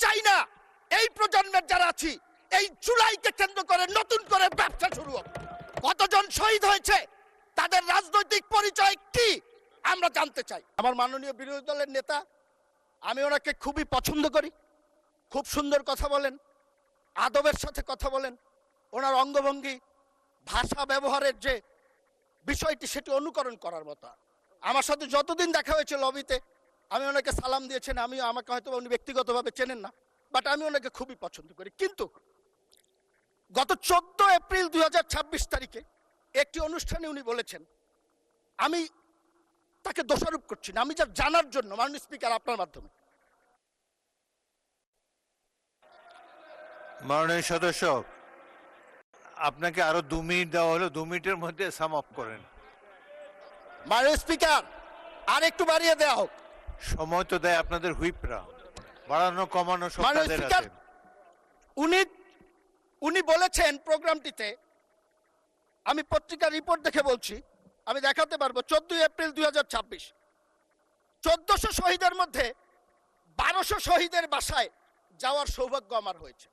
চাই না এই প্রজন্মের যারা আছি এই জুলাইকে কেন্দ্র করে নতুন করে ব্যবসা শুরু হোক। কতজন শহীদ হয়েছে, তাদের রাজনৈতিক পরিচয় কি আমরা জানতে চাই। আমার মাননীয় বিরোধী দলের নেতা, আমি ওনাকে খুবই পছন্দ করি। খুব সুন্দর কথা বলেন, আদবের সাথে কথা বলেন। ওনার অঙ্গভঙ্গি, ভাষা ব্যবহারের যে বিষয়টি, সেটি অনুকরণ করার মতো। আমার সাথে যতদিন দেখা হয়েছে লবিতে, আমি ওনাকে সালাম দিয়েছেন। আমাকে হয়তো উনি ব্যক্তিগতভাবে চেনেন না, বাট আমি ওনাকে খুবই পছন্দ করি। কিন্তু গত 14 এপ্রিল 2026 তারিখে একটি অনুষ্ঠানে উনি বলেছেন, আমি তাকে দোষারোপ করছি না, আমি যা জানার জন্য মাননীয় স্পিকার আপনার মাধ্যমে। মাননীয় সদস্য, আপনাকে আরো 2 মিনিট দেওয়া হলো, 2 মিনিটের মধ্যে সাম আপ করেন। মাননীয় স্পিকার, আর একটু বাড়িয়ে দেওয়া হোক। সময় তো দেয় আপনাদের হুইপরা, বাড়ানো কমানো সব মাননীয় তাদের স্পিকার, হাতে। উনি বলেছেন প্রোগ্রামটিতে, আমি পত্রিকার রিপোর্ট দেখে বলছি, আমি দেখাতে পারবো। 14 এপ্রিল 2026, 1400 শহীদের মধ্যে 1200 শহীদের বাসায় যাওয়ার সৌভাগ্য আমার হয়েছে।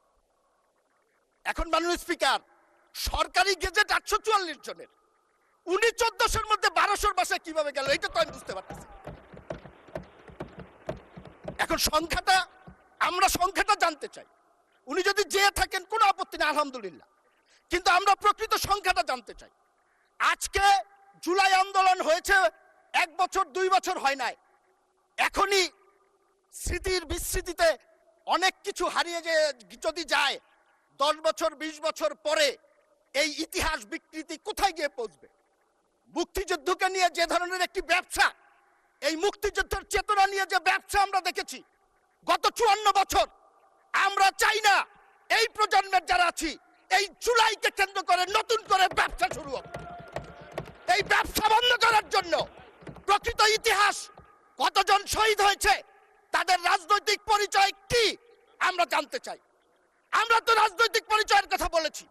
এখন মাননীয় স্পিকার, সরকারি গেজেট 844 জনের, উনি 1400-র মধ্যে 1200-র বাসায় কিভাবে গেল, এটা তো আমি বুঝতে পারতেছি। এখন আমরা সংখ্যাটা জানতে চাই। উনি যদি যেয়ে থাকেন কোনো আপত্তি নেই, আলহামদুলিল্লাহ, কিন্তু আমরা প্রকৃত সংখ্যাটা জানতে চাই। আজকে জুলাই আন্দোলন হয়েছে 1 বছর 2 বছর হয় নাই। এখনই স্মৃতির বিস্মৃতিতে অনেক কিছু হারিয়ে যদি যায়, 10 বছর 20 বছর পরে এই ইতিহাস বিকৃতি কোথায় গিয়ে পৌঁছবে? মুক্তিযুদ্ধকে নিয়ে যে ধরনের একটি ব্যবসা, এই মুক্তিযুদ্ধের চেতনা নিয়ে যে ব্যবসা আমরা দেখেছি গত 54 বছর, আমরা চাই না এই প্রজন্মের যারা আছি এই জুলাইকে কেন্দ্র করে নতুন করে ব্যবসা শুরু হোক। এই ব্যবসা বন্ধ করার জন্য প্রকৃত ইতিহাস, কতজন শহীদ হয়েছে, তাদের রাজনৈতিক পরিচয় কি আমরা জানতে চাই। আমরা তো রাজনৈতিক পরিচয়ের কথা বলেছি।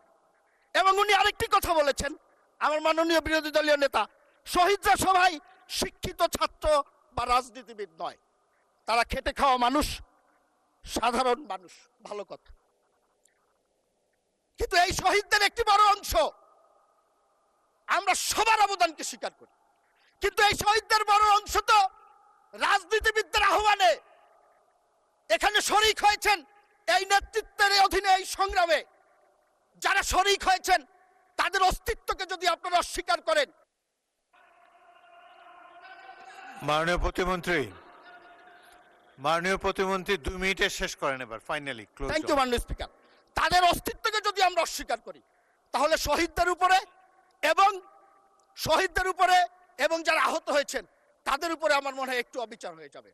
এবং উনি আরেকটি কথা বলেছেন, আমার মাননীয় বিরোধী দলীয় নেতা, শহীদরা সবাই শিক্ষিত ছাত্র বা রাজনীতিবিদ নয়, তারা খেটে খাওয়া মানুষ, সাধারণ মানুষ। ভালো কথা, কিন্তু এই শহীদদের একটি বড় অংশ আমরা সবার অবদানকে স্বীকার করি, কিন্তু এই শহীদদের বড় অংশ তো রাজনীতিবিদদের আহ্বানে এখানে শরিক হয়েছেন। এই নেতৃত্বের অধীনে এই সংগ্রামে যারা শরিক হয়েছেন, তাদের অস্তিত্বকে যদি আপনারা অস্বীকার করেন। মাননীয় প্রতিমন্ত্রী 2 মিনিটে শেষ করেন এবার, ফাইনালি ক্লোজ। থ্যাংক ইউ মাননীয় স্পিকার। তাদের অস্তিত্বকে যদি আমরা অস্বীকার করি, তাহলে শহীদদের উপরে এবং যারা আহত হয়েছেন তাদের উপরে আমার মনে হয় একটু অবিচার হয়ে যাবে।